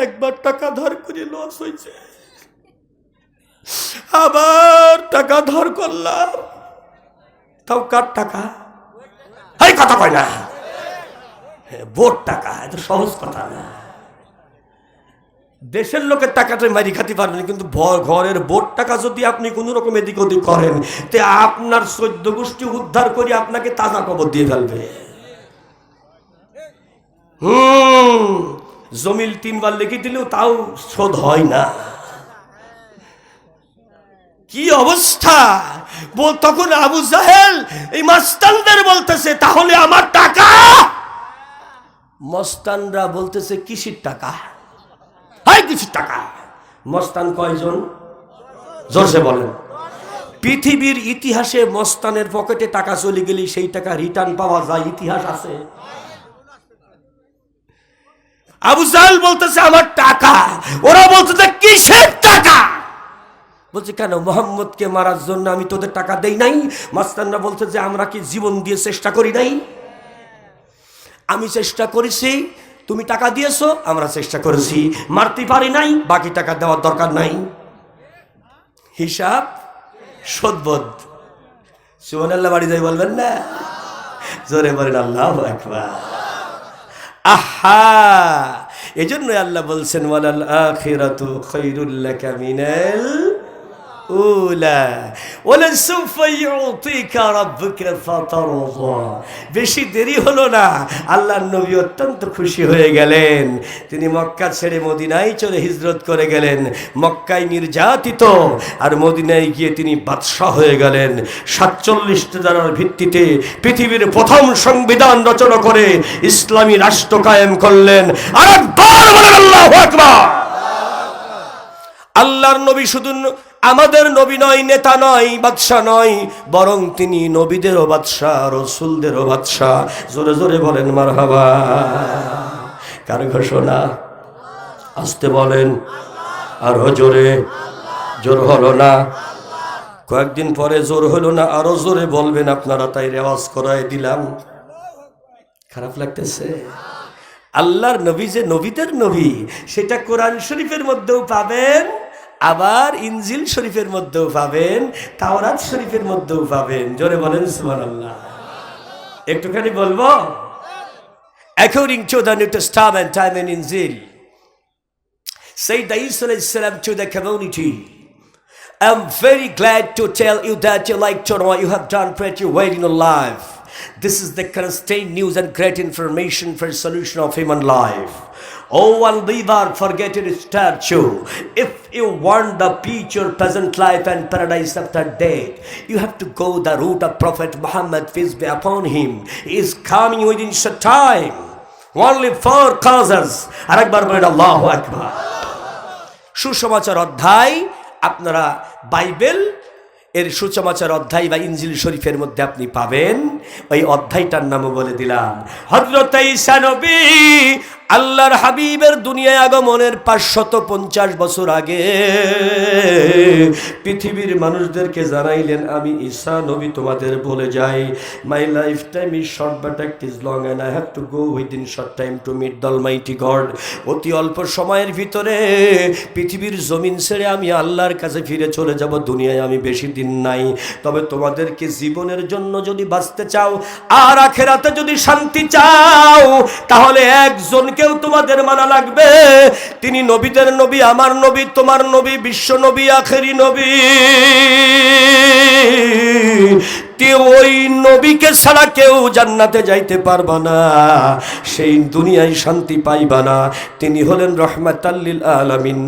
একবার টাকা ধার করে লস হয়েছে, আবার টাকা ধার করলাম, তাও কার টাকা? এই কথা কয় না, বোট টাকা, এত সহজ কথা না। দেশের লোকের টাকাটা মারি খাতে পারবেন, কিন্তু ঘরের বোট টাকা যদি আপনি কোনো রকম এদিক ওদিক করেন, তে আপনার 14 গোষ্ঠী উদ্ধার করে আপনাকে তাজা কবর দিয়ে ফেলবে। জমিল 3 বার লিখে দিলেও তাও শোধ হয় না। কি অবস্থা! তখন আবু জাহেল এই মাস্তানদের বলতেছে, তাহলে আমার টাকা? মস্তানরা বলতেছে, কিসির টাকা? হাই, কিসির টাকা? মস্তান কয়জন? জোরসে বলেন। পৃথিবীর ইতিহাসে মস্তানের পকেটে টাকা চলে গেলে সেই টাকা রিটার্ন পাওয়া যায়, ইতিহাস আছে। আবু জাহেল বলতেছে আমার টাকা, ওরা বলতেছে কিসের টাকা? বলছে কেন, মোহাম্মদকে মারার জন্য আমি তোদের টাকা দেই নাই? মাস্তানরা বলতে যে আমরা কি জীবন দিয়ে চেষ্টা করি নাই? আমি চেষ্টা করেছি, তুমি টাকা দিয়েছো, আমরা চেষ্টা করেছি, মারতে পারি নাই, বাকি টাকা দেওয়ার দরকার নাই। হিসাব শোধবোধ। সুবহানাল্লাহ বাড়ি যাই বলবেন না? জোরে বলেন আল্লাহু আকবার। আহা, এজন্য আল্লাহ বলছেন ওয়ালাল আখিরাতু খায়রুল লাকা মিনাল উলা ওয়ালা সাউফা ইউতিকা রাব্বুকা ফাতারদা। বেশি দেরি হলো না, আল্লাহর নবী অত্যন্ত খুশি হয়ে গেলেন। তিনি মক্কা ছেড়ে মদিনায় চলে হিজরত করে গেলেন। মক্কায় নির্যাতিত, আর মদিনায় গিয়ে তিনি বাদশাহ হয়ে গেলেন। 47 ধারার ভিত্তিতে পৃথিবীর প্রথম সংবিধান রচনা করে ইসলামী রাষ্ট্র কায়েম করলেন। আরেকবার বলেন আল্লাহু আকবার। আল্লাহর নবী শুধু আমাদের নবী নয়, নেতা নয়, বাদশাহ নয়, বরং তিনি নবীদেরও বাদশাহ, রাসূলদেরও বাদশাহ। জোরে জোরে বলেন মারহাবা। কার ঘোষণা? আসতে বলেন, আরো জোরে। জোর হলো না? কয়েকদিন পরে জোর হলো না, আরো জোরে বলবেন আপনারা, তাই রেওয়াজ করায় দিলাম। খারাপ লাগতেছে? আল্লাহর নবী যে নবীদের নবী, সেটা কোরআন শরীফের মধ্যেও পাবেন, আবার ইনজিল শরীফের মধ্যেও পাবেন, তাওরাত শরীফের মধ্যেও পাবেন। জোরে বলেন সুবহানাল্লাহ। একটুখানি বলবো। According to the New Testament time in Injil, Sayyidina Isa alayhi salam to the community, I'm very glad to tell you that you like to know you have done pretty well in your life. This is the constant news and great information for solution of human life. Oh unbeliever, forget your statue. If you want the future, present life and paradise after death, you have to go the route of Prophet Muhammad, peace be upon him. He is coming within short time. Only 4 causes. আরেকবার বলেন আল্লাহু আকবার। সুসমাচার অধ্যায় আপনারা Bible এর সুসমাচার অধ্যায় বা ইনজিল শরীফের মধ্যে আপনি পাবেন। ওই অধ্যায়টার নামও বলে দিলাম। হযরত ঈসা নবী আল্লাহর হাবিবের দুনিয়ায় আগমনের 550 বছর আগে পৃথিবীর মানুষদেরকে জানাইলেন, আমি ঈসা নবী তোমাদের বলে যাই, my lifetime is short but act is long and I have to go within short time to meet the Almighty God. অতি অল্প সময়ের ভিতরে পৃথিবীর জমিন ছেড়ে আমি আল্লাহর কাছে ফিরে চলে যাব। দুনিয়ায় আমি বেশি দিন নাই, তবে তোমাদেরকে জীবনের জন্য যদি বাঁচতে চাও আর আখিরাতে যদি শান্তি চাও, তাহলে একজনকেও তোমাদের মানা লাগবে। তিনি নবীদের নবী, আমার নবী, তোমার নবী, বিশ্ব নবী, আখেরি নবী। ওই নবীকে ছাড়া কেউ জান্নাতে যাইতে পারবা না, সেই দুনিয়ায় শান্তি পাইবা না। তিনি হলেন রহমাতাল লিল আলামিন,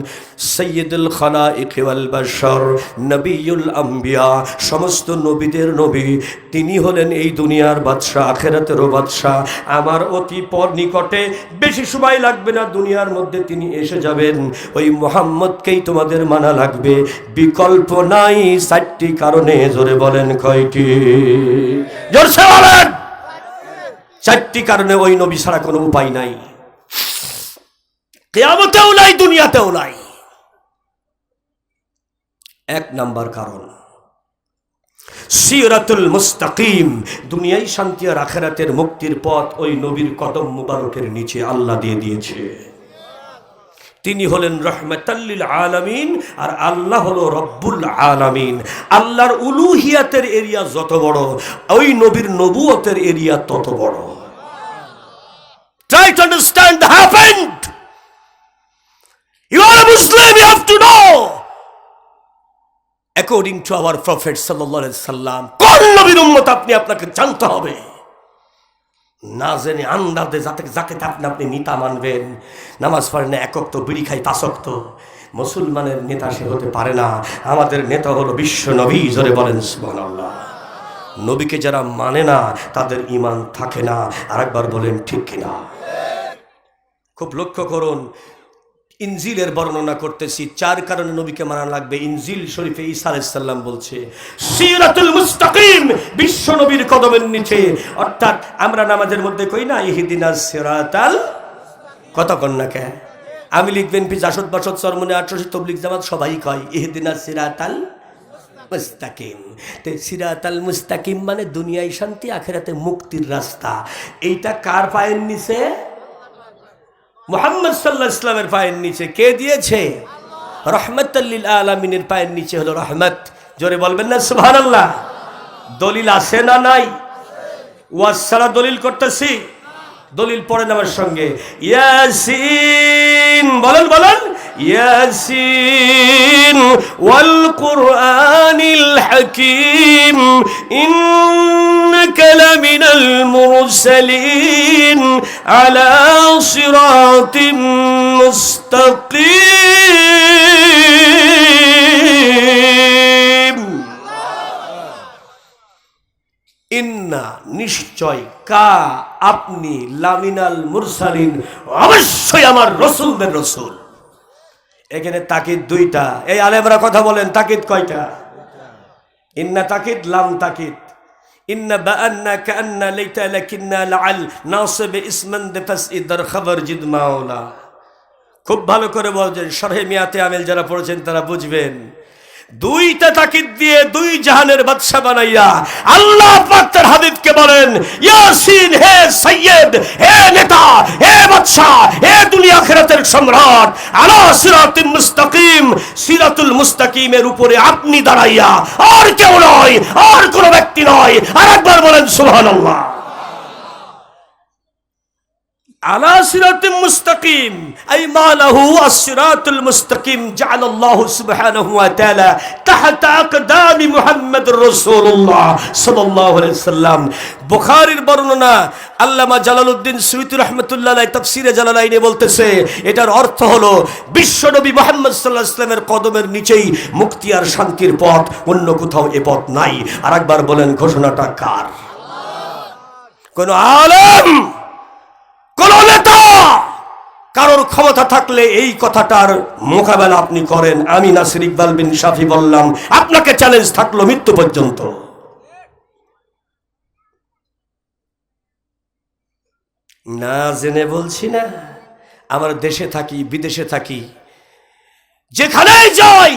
সাইয়্যিদুল খালাইক ওয়াল বাশার, নবিয়ুল আম্বিয়া, সমস্ত নবীদের নবী। তিনি হলেন এই দুনিয়ার বাদশা, আখিরাতেরও বাদশা। আমার অতি নিকটে, বেশি সময় লাগবে না, দুনিয়ার মধ্যে তিনি এসে যাবেন। ওই মুহাম্মদকেই তোমাদের মানা লাগবে, বিকল্প নাই। 4টি কারণে। জোরে বলেন কয়টি? জোরসে বলেন। 4টি কারণে ওই নবী ছাড়া কোনো উপায় নাই, কিয়ামতেও নাই, দুনিয়াতেও নাই। 1 নাম্বার কারণ, সিরাতুল মুস্তাকিম। দুনিয়ায় শান্তি আর আখিরাতের মুক্তির পথ ওই নবীর কদম মুবারকের নিচে আল্লাহ দিয়ে দিয়েছে। তিনি হলেন রহমাতাল্লিল আলামিন, আর আল্লাহ হলো রব্বুল আলামিন। আল্লাহর উলুহিয়াতের এরিয়া যত বড়, ওই নবীর নবুয়তের এরিয়া তত বড়। Try to understand the happened. You are a Muslim, you have to know. According to our Prophet sallallahu alaihi wasallam, কোন নবীর উম্মত আপনি আপনাকে জানতে হবে। না জেনে আন্দাজে যাকে আপনি নেতা মানবেন, নামাজ পড়ে না, এক ওয়াক্ত বিড়ি খাই 5 ওয়াক্ত, মুসলমানের নেতা সে হতে পারে না। আমাদের নেতা হলো বিশ্ব নবী। জোরে বলেন সুবহানাল্লাহ। নবীকে যারা মানে না তাদের ঈমান থাকে না। আরেকবার বলেন ঠিক কিনা? খুব লক্ষ্য করুন, ইনজিলের বর্ণনা করতেছি, 4 কারণে নবীকে মানা লাগবে। ইনজিল শরীফে ঈসা আলাইহিস সালাম বলছে সিরাতুল মুস্তাকিম, বিশ্ব নবীর কদমের নিচে। অর্থাৎ আমরা নামাজের মধ্যে কই না ইহদিনাস সিরাতাল, কথা কন না কে? আমি লিখবেন পি জাসদ বাসদ চরমনে 88 তবলিগ জামাত সবাই কয় ইহদিনাস সিরাতাল মুস্তাকিম। তে সিরাতাল মুস্তাকিম মানে দুনিয়ায় শান্তি, আখিরাতে মুক্তির রাস্তা। এইটা কার পায়ের নিচে? মুহাম্মদ সাল্লাল্লাহু আলাইহি ওয়াসাল্লামের পায়ের নিচে। কে দিয়েছে? রহমাতাল লিল আলামিনের পায়ের নিচে হলো রহমত। জোরে বলবেন না সুবহানাল্লাহ। দলিল আছে না নাই? ওয়াজ ছাড়া দলিল করতেছি। দলিল পড়েন আমার সঙ্গে। ইয়াসিন বলেন, বলেন ইয়াসিন ওয়াল কুরআনিল হাকীম ইন্নাকা লামিনাল মুরসালিন আলা সিরাতিম মুস্তাকিম। ইন্না নিশ্চয়, কা আপনি, লামিনাল মুরসালিন অবশ্যই আমার রাসূলদের রাসূল। এখানে তাকিদ 2টা। এই আলেমরা কথা বলেন, তাকিদ কয়টা? ইন্না তাকিদ, লাম তাকিদ। ইন্না বাআন্না কাআন্না লাইতা লাকিন্না লাআল নাসিব ইসমান দিফাস ইদার খবর জিদ মাওলা। খুব ভালো করে বলছেন, শরহে মিয়াতে আমেল যারা পড়েছেন তারা বুঝবেন। 2টা তাকিদ দিয়ে 2 জাহানের বাদশা বানাইয়া আল্লাহ পাক তার হাবিবকে বলেন ইয়াসিন, হে সৈয়দ, হে নেতা, হে বাদশা, হে দুনিয়া আখিরাতের সম্রাট, আলা সিরাতিম মুস্তাকিম, সিরাতুল মুস্তাকিমের উপরে আপনি দাঁড়াইয়া, আর কেউ নয়, আর কোন ব্যক্তি নয়। আরেকবার বলেন সুবহানাল্লাহ। আলা সিরাতিম মুস্তাকিম আই মালাহু আস-সিরাতুল মুস্তাকিম জাআলাল্লাহু সুবহানাহু ওয়া তাআলা তাহতা আকদামি মুহাম্মাদুর রাসূলুল্লাহ সাল্লাল্লাহু আলাইহি ওয়াসাল্লাম। বুখারীর বর্ণনা আল্লামা জালালউদ্দিন সুয়ুতী রাহমাতুল্লাহ আলাইহি তাফসীরে জালালাইনে বলতেছে, এটার অর্থ হলো বিশ্বনবী মুহাম্মদ সাল্লাল্লাহু আলাইহি ওয়াসাল্লামের কদমের নিচেই মুক্তি আর শান্তির পথ, অন্য কোথাও এ পথ নাই। আরেকবার বলেন ঘোষণাটা কার? কোন আলেম, কোন নেতা, কারোর ক্ষমতা থাকলে এই কথাটার মোকাবেলা আপনি করেন। আমি নাসির ইকবাল বিন শাফি বললাম, আপনাকে চ্যালেঞ্জ থাকলো মৃত্যু পর্যন্ত। না জেনে বলছি না, আমার দেশে থাকি, বিদেশে থাকি, যেখানেই যাই,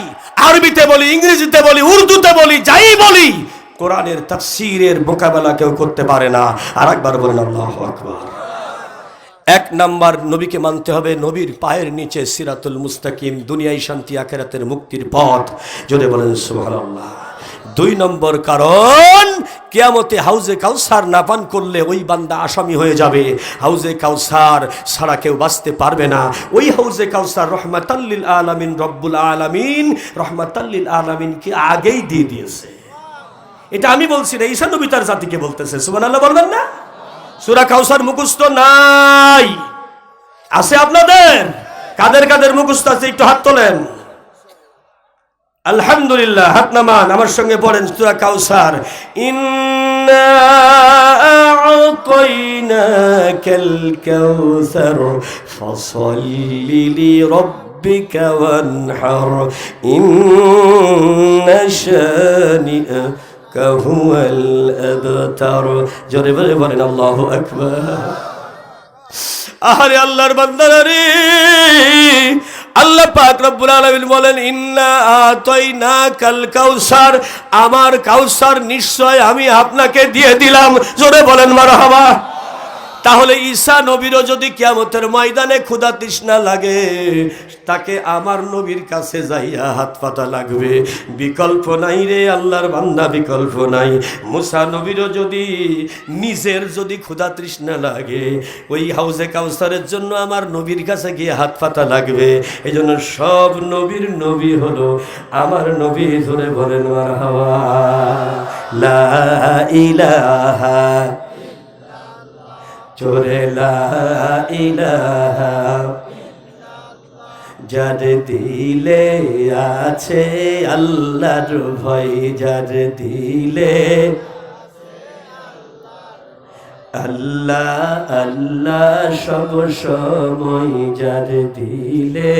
আরবিতে বলি, ইংরেজিতে বলি, উর্দুতে বলি, যাই বলি, কোরআনের তাফসীরের মোকাবেলা কেউ করতে পারে না। আর একবার বলেন আল্লাহু আকবার। 1 নাম্বার, নবীকে মানতে হবে, নবীর পায়ের নিচে সিরাতুল মুস্তাকিম, দুনিয়ায় শান্তি, আখিরাতের মুক্তির পথ। যদি বলেন সুবহানাল্লাহ। 2 নম্বর কারণ, কিয়ামতে হাউজে কাউসার না পান করলে ওই বান্দা আসামি হয়ে যাবে। হাউজে কাউসার ছাড়া কেউ বাঁচতে পারবে না। ওই হাউজে কাউসার রহমাতাল লিল আলামিন, রব্বুল আলামিন রহমাতাল লিল আলামিনকে আগেই দিয়ে দিয়েছে। এটা আমি বলছি না, ঈসা নবী তার জাতিকে বলতেছে। সুবহানাল্লাহ বলবেন না? সূরা কাউসার মুখস্থ নাই? আছে আপনাদের? কাদের কাদের মুখস্থ আছে একটু হাত তোলেন। আলহামদুলিল্লাহ, হাত নামান, আমার সঙ্গে পড়েন সূরা কাউসার। ইন্না আ'তাইনাকাল কাউসার ফাসাল্লি লিরাব্বিকা ওয়ানহার ইন্না শানি'াকা হুয়াল আবতার। জোরে বলে বলেন আল্লাহু আকবার। আরে আল্লাহর বান্দারা রে, আল্লাহ পাক রব্বুল আলামিন বলেন ইন্না আ'তাইনাকাল কাউসার, আমার কাউসার নিশ্চয় আমি আপনাকে দিয়ে দিলাম। জোরে বলেন মারহাবা। তাহলে ঈসা নবীরও যদি কিয়ামতের ময়দানে ক্ষুধা তৃষ্ণা লাগে, তাকে আমার নবীর কাছে যাইয়া হাত পাতা লাগবে। বিকল্প নাই রে আল্লাহর বান্দা, বিকল্প নাই। মুসা নবীরও যদি নিজের যদি ক্ষুধা তৃষ্ণা লাগে, ওই হাউজে কাউসারের জন্য আমার নবীর কাছে গিয়ে হাত পাতা লাগবে। এই জন্য সব নবীর নবী হলো আমার নবী। জোরে বলেন মারহাবা। লা ইলাহা, জোরে লা ইলাহা, যার দিলে আছে আল্লাহর ভয়, যার দিলে আল্লাহ আল্লাহ সব সময়, যার দিলে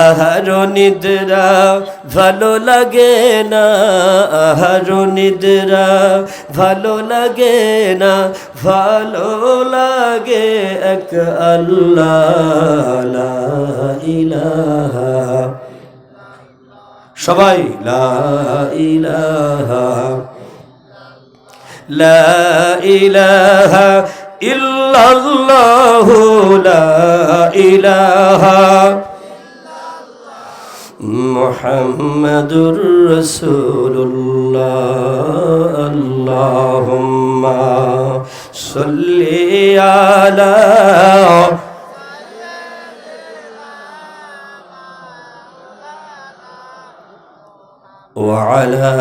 আহার নিদ্রা ভালো লাগে না, আহার নিদ্রা ভালো লাগে না, ভালো লাগে এক আল্লাহ। লা ইলাহা, সবাই লা ইলাহা, লা ইলাহা ইল্লাল্লাহু, লা ইলাহা মুহাম্মাদুর রাসূলুল্লাহ। আল্লাহুম্মা সাল্লি আলা ওয়া আলা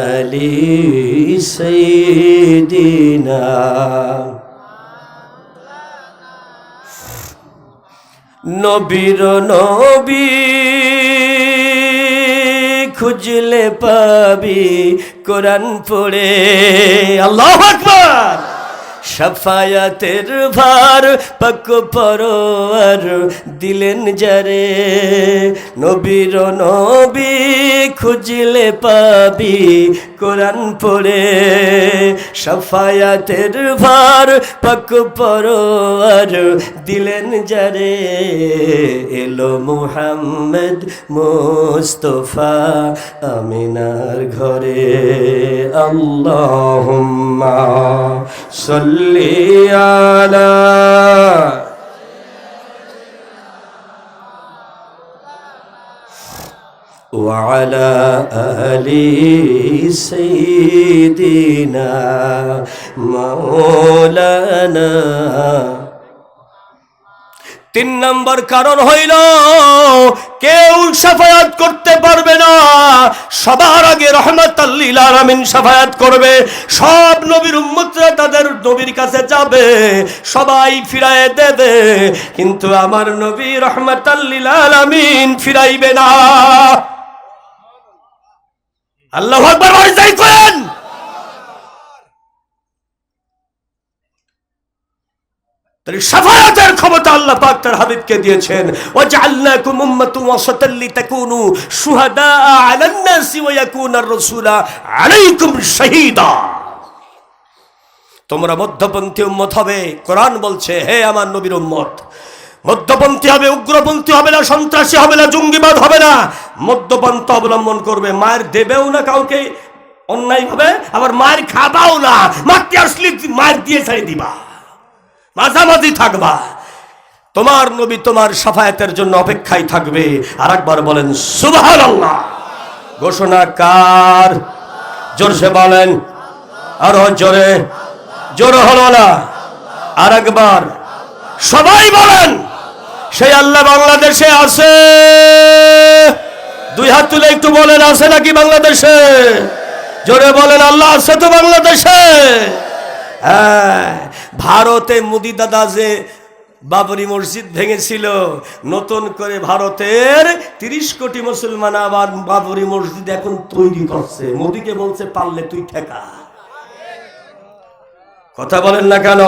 আলি সাইয়্যিদিনা। নবীর নবী খুঁজলে পাবি, কোরআন পড়ে। আল্লাহু আকবার। শাফায়াতের ভার পাক পরওয়ার দিলেন যারে, নবীর নবী খুঁজলে পাবি, কোরআন পড়ে। শাফায়াতের ভার পাক পরওয়ার দিলেন যারে, এলো মুহাম্মদ মুস্তাফা আমিনার ঘরে। আল্লাহুম্মা সাল্লি আলা ওয়া আলা আলি সাইয়্যিদিনা মাওলানা। 3 নম্বর কারণ হইল, কেউ শাফায়াত করতে পারবে না, সবার আগে রাহমাতাল লিল আলামিন শাফায়াত করবে। সব নবীর উম্মতরা তাদের নবীর কাছে যাবে, সবাই ফিরায় দেবে, কিন্তু আমার নবী রাহমাতাল লিল আলামিন ফিরাইবে না। আল্লাহু আকবার বলেন করেন। তাই শাফায়াতের ক্ষমতা আল্লাহ পাক তার হাবিবকে দিয়েছেন। ওয়াজআলনাকুম উম্মাতান ওয়াসাতাল লিতাকুনু শুহাদা আলান নাসি ওয়া ইয়াকুনার রাসূলা আলাইকুম শাহীদা। তোমরা মধ্যপন্থী উম্মত হবে। কোরআন বলছে, হে আমার নবীর উম্মত, মধ্যপন্থী হবে, উগ্রপন্থী হবে না, সন্ত্রাসী হবে না, জঙ্গিবাদ হবে না, মধ্যপন্থা অবলম্বন করবে। মায়ের দেবেও না কাউকে অন্যায় ভাবে, আবার মায়ের খাবাও না, মারতে আসলে মায়ের দিয়ে ছেড়ে দিবা, মাঝামাঝি থাকবা। তোমার নবী তোমার শাফায়াতের জন্য অপেক্ষায় থাকবে। আর একবার বলেন সুবহানাল্লাহ। ঘোষণা কার? জোরসে বলেন, আরো জোরে। জোর হলো না, আর একবার সবাই বলেন। সেই আল্লাহ বাংলাদেশে আছে? 2 হাত তুলে একটু বলেন, আছে নাকি বাংলাদেশে? জোরে বলেন, আল্লাহ আছে তো বাংলাদেশে? হ্যাঁ, ভারতে মোদি দাদা যে বাবরি মসজিদ ভেঙেছিল, নতুন করে ভারতের 30 কোটি মুসলমান আবার বাবরি মসজিদ এখন তৈরি করছে। মোদিকে বলছে, পারলে তুই ঠেকা। কথা বলেন না কেন?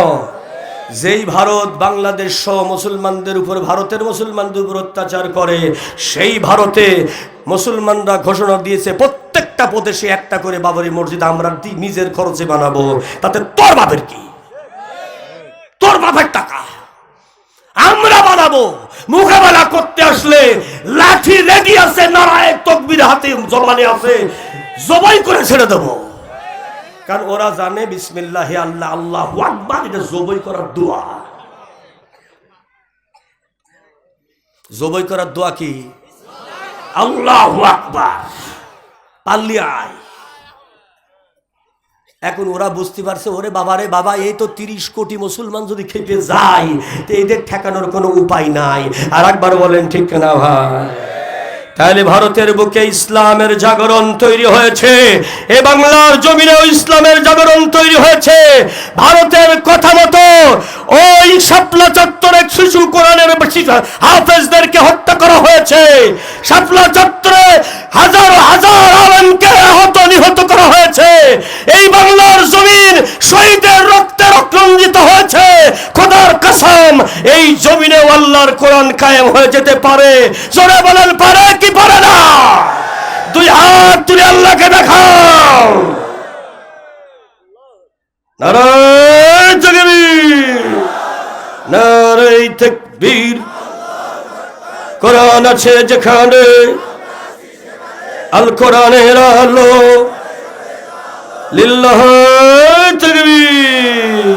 যেই ভারত বাংলাদেশ সহ মুসলমানদের উপর, ভারতের মুসলমানদের উপর অত্যাচার করে, সেই ভারতে মুসলমানরা ঘোষণা দিয়েছে প্রত্যেকটা প্রদেশে একটা করে বাবরি মসজিদ আমরা নিজের খরচে বানাবো। তাতে তোর বাপের কি? তোর বাপের টাকা, আমরা বানাবো। মোকাবেলা করতে আসলে লাঠি রেডি আছে, নারায়ে তাকবীর হাতে জমানে আছে, জবাই করে ছেড়ে দেবো। কারণ ওরা জানে বিসমিল্লাহ আল্লাহ আল্লাহু আকবার এটা জবাই করার দোয়া। জবাই করার দোয়া কি? আল্লাহু আকবার, পাল্লি আয়। এখন ওরা বুঝতে পারছে, ওরে বাবারে বাবা, এই তো 30 কোটি মুসলমান যদি খেপে যায় তো এদের ঠেকানোর কোনো উপায় নাই। আর একবার বলেন ঠিক না ভাই? তাহলে ভারতের বুকে ইসলামের জাগরণ তৈরি হয়েছে, এ বাংলার জমিনেও ইসলামের জাগরণ তৈরি হয়েছে। ভারতের কথা মতো ওই শাপলা চত্বরে শিশু কোরআনের হাফেজদেরকে হত্যা করা হয়েছে। শাপলা চত্বরে হাজার হাজার আলেমকে আহত নিহত করা হয়েছে। এই বাংলার জমিন শহীদের রক্তে রক্তাঞ্জিত হয়েছে। খোদার কসম, এই জমিনে আল্লাহর কোরআন কায়েম হয়ে যেতে পারে। জোরে বলেন, পারে কি পারে না? দুই হাত তুলে আল্লাহকে দেখাও। নারায়ে তাকবীর, নারায়ে তাকবীর। কোরআন আছে যেখানে, আল কোরআনের আলো, লিল্লাহি তাকবীর।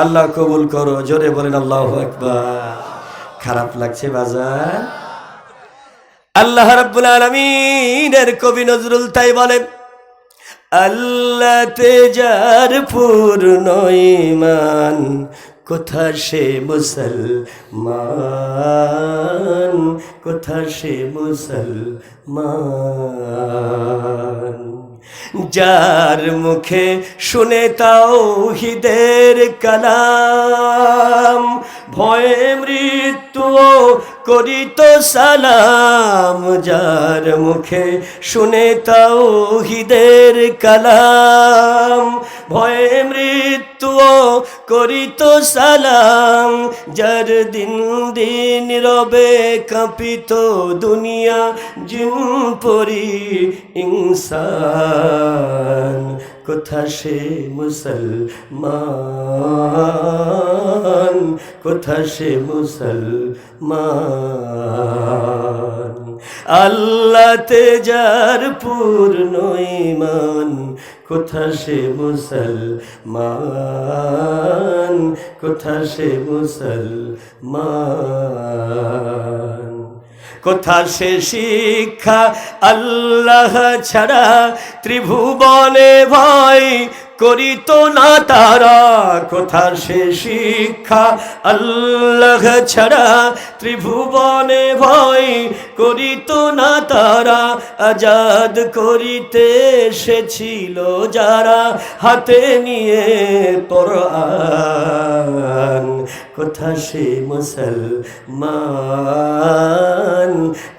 আল্লাহ কবুল করো। জোরে বলেন আল্লাহু আকবার। খারাপ লাগছে বাজার? আল্লাহ রাব্বুল আলামিনের কবি নজরুল তাই বলেন, আল্লাহতে যার পূর্ণ ঈমান, কোথা সে মুসলমান, কোথা সে মুসলমান। যার মুখে শুনে তাওহীদের কালাম, ভয়ে মৃত্যু করিত সালাম। যার মুখে শুনে তাওহীদের কালাম, ভয়ে মৃত্যু করিত সালাম। যার দিন দিন রবে কাঁপিত দুনিয়া, জিন পরি ইনসান, কোথা সে মুসলমান, কোথা সে মুসলমান। আল্লাহতে যার পূর্ণ ঈমান, কোথা সে মুসলমান, কোথা সে মুসলমান। কোথা সে শিক্ষা আল্লাহ ছাড়া, ত্রিভুবনে ভয় করিত না তারা। কোথা সে শিক্ষা আল্লাহ ছাড়া, ত্রিভুবনে ভয় করিত না তারা। আজাদ করিতে এসেছিল যারা, হাতে নিয়ে কোরআন। কোথা সে মুসলমান,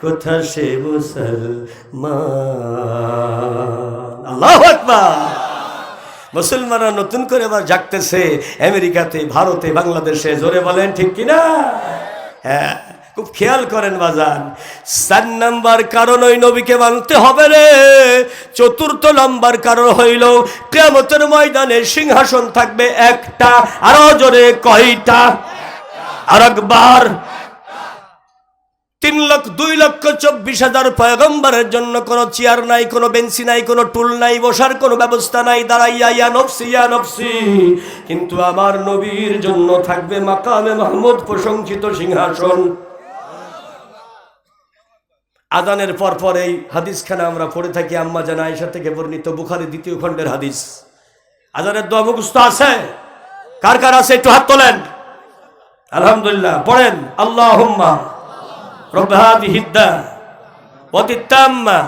কোথা সে মুসলমান। আল্লাহু আকবার। মুসলমানরা নতুন করে আবার জাগতেছে আমেরিকাতে, ভারতে, বাংলাদেশে। জোরে বলেন ঠিক কিনা? হ্যাঁ, খুব খেয়াল করেন বাজান। 4 নাম্বার কারণ ওই নবীকে মানতে হবে রে। 4th নাম্বার কারণ হইল, কিয়ামতের ময়দানে সিংহাসন থাকবে একটা। আরো জোরে কয়টা? আর একবার। 3,02,24,000 পয়গম্বরের জন্য কোনো চেয়ার নাই, কোনো বেঞ্চি নাই, কোনো টুল নাই, বসার কোনো ব্যবস্থা নাই। দাঁড়াইয়া ইয়া নফসি ইয়া নফসি। কিন্তু আমার নবীর জন্য থাকবে মাকামে মাহমুদ, প্রশংসিত সিংহাসন। আজানের পর এই হাদিসখানা আমরা পড়ে থাকি, আম্মা জান আয়েশা থেকে বর্ণিত, বুখারী 2য় খণ্ডের হাদিস। আজানের দোয়া মুখস্থ আছে? কার কার আছে একটু হাত তোলেন। আলহামদুলিল্লাহ। পড়েন, আল্লাহুম্মা رب هذه الدعوة التامة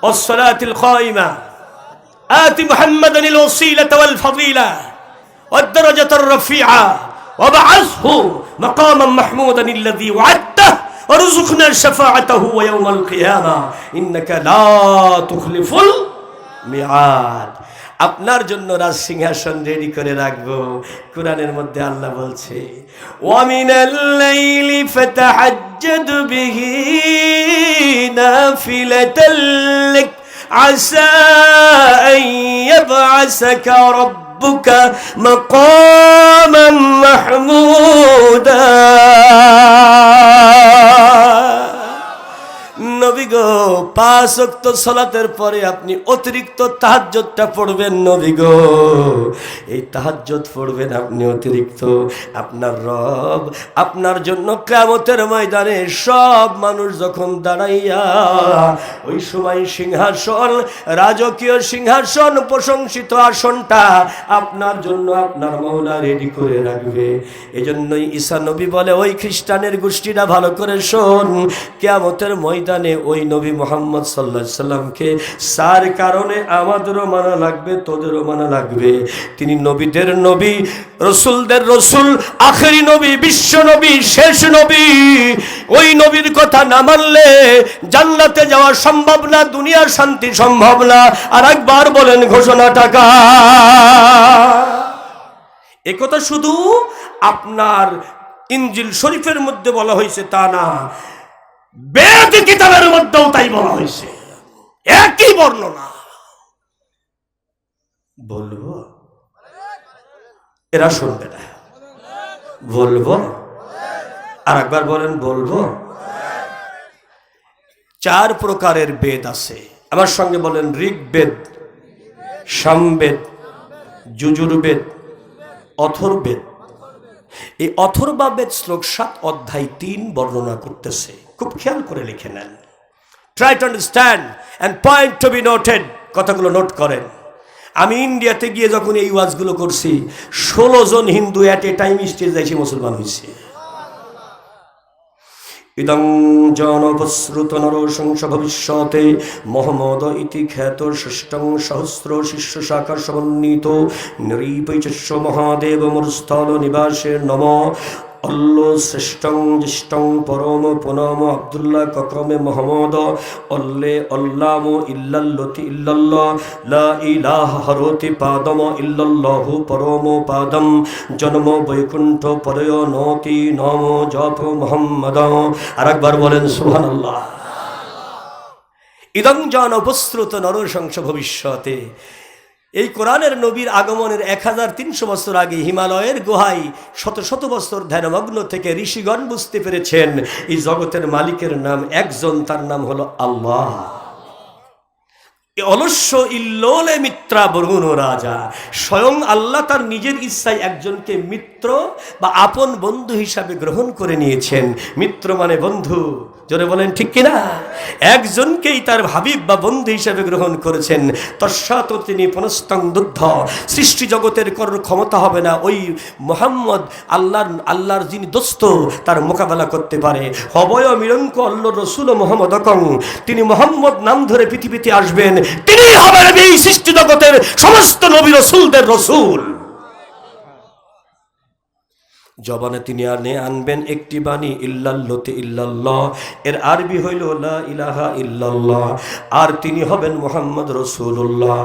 والصلاة القائمة آت محمدا الوسيلة والفضيلة والدرجة الرفيعة وابعثه مقاما محمودا الذي وعدته وارزقنا شفاعته يوم القيامة إنك لا تخلف الميعاد। আপনার জন্য রাজ সিংহাসন রেডি করে রাখবো। কোরআনের মধ্যে আল্লাহ বলছে, ওয়ামিনাল লাইলি ফাতাহাজ্জাদ বিহি নাফিলাতাল লাক আসা আন ইয়াবআসাকা রাব্বুকা মাকামান মাহমুদা। নবী গো, 5 ওয়াক্ত সালাতের পরে আপনি অতিরিক্ত তাহাজ্জুদটা পড়বেন নবী গো। এই তাহাজ্জুদ পড়বেন আপনি অতিরিক্ত, আপনার রব আপনার জন্য কিয়ামতের ময়দানে সব মানুষ যখন দাঁড়াইয়া ওই সময় সিংহাসন, রাজকীয় সিংহাসন, প্রশংসিত আসনটা আপনার জন্য আপনার মাওলা রেডি করে রাখবে। এজন্যই ঈসা নবী বলে, ওই খ্রিস্টানের গোষ্ঠীটা ভালো করে শোন, কিয়ামতের ময়দানে ওই নবী মুহাম্মদ সাল্লাল্লাহু আলাইহি সাল্লামকে সার কারণে আমাদেরও মানা লাগবে, তোদেরও মানা লাগবে। তিনি নবীদের নবী, রসুলদের রসুল, আখেরি নবী, বিশ্ব নবী, শেষ নবী। ওই নবীর কথা না মানলে জান্নাতে যাওয়া সম্ভব না, দুনিয়ার শান্তি সম্ভব না। আর একবার বলেন ঘোষণা টাকা। একথা শুধু আপনার ইনজিল শরীফের মধ্যে বলা হয়েছে তা না, বেদ কিতাবের মধ্যেও তাই বলা হয়েছে, একই বর্ণনা। বলবো? এরা শুনবে না। বলবো? আর একবার বলেন বলবো? 4 প্রকারের বেদ আছে, আমার সঙ্গে বলেন। ঋগ্বেদ, সামবেদ, যজুর্বেদ, অথর্ববেদ। এই অথর্ববেদ শ্লোক 7 অধ্যায় 3 বর্ণনা করতেছে। খুব খেয়াল করে লিখে নেন। Try to understand and point to be noted. কথাগুলো নোট করেন। আমি ইন্ডিয়াতে গিয়ে যখন এই ওয়াজগুলো করছি, 16 জন হিন্দু অ্যাট এ টাইম স্টেজে এসে মুসলমান হয়েছে। ইদং জনপশ্রুত নরশংস ভবিষ্যতে মোহাম্মদ ইতি খ্যাত ষষ্ঠং সহস্র শিষ্য শাখা সমন্বিত নৃপৈচস্য মহাদেব মরুস্থল নিবাসে নম অল্ল শ্রেষ্ঠং জ্যেষ্ঠং পরম পুনম আব্দুল্লাহ ককমে মোহাম্মদ অল্লে অল্লাম ইল্লাল্লতি ইল্লাল্লাহ লা ইলাহা হরতি পাদম ইল্লাল্লাহু পরম পাদম জন্ম বৈকুণ্ঠ পরয় নতি নম জপ মোহাম্মদ। আর একবার বলেন সুবহানাল্লাহ। ইদং জন উপশ্রুত নরশংস ভবিষ্যতে। এই কোরআনের নবীর আগমনের 1300 বছর আগে হিমালয়ের গুহায় শত শত বছর ধ্যানমগ্ন থেকে ঋষিগণ বুঝতে পেরেছেন এই জগতের মালিকের নাম একজন, তার নাম হলো আল্লাহ। অলস্য ইল্লোলে মিত্রা বরুণ রাজা। স্বয়ং আল্লাহ তার নিজের ইচ্ছায় একজনকে মিত্র বা আপন বন্ধু হিসাবে গ্রহণ করে নিয়েছেন। মিত্র মানে বন্ধু, জোরে বলেন ঠিক কিনা? একজনকেই তার হাবিব বা বন্ধু হিসাবে গ্রহণ করেছেন। তৎসাৎ তিনি পুনস্তং দুদ্ধ। সৃষ্টি জগতের কারোর ক্ষমতা হবে না ওই মোহাম্মদ আল্লাহর যিনি দোস্ত তার মোকাবেলা করতে পারে। হবয় মিলঙ্ক অল্ল রসুল মোহাম্মদ অকং। তিনি মোহাম্মদ নাম ধরে পৃথিবীতে আসবেন, তিনি হবেন এই সৃষ্টি জগতের সমস্ত নবী রসুলদের রসুল। জবানে তিনি আনবেন একটি বাণী, ইল্লাল্লাতি ইল্লাল্লাহ। এর আরবি হইল লা ইলাহা ইল্লাল্লাহ। আর তিনি হবেন মুহাম্মদ রাসূলুল্লাহ।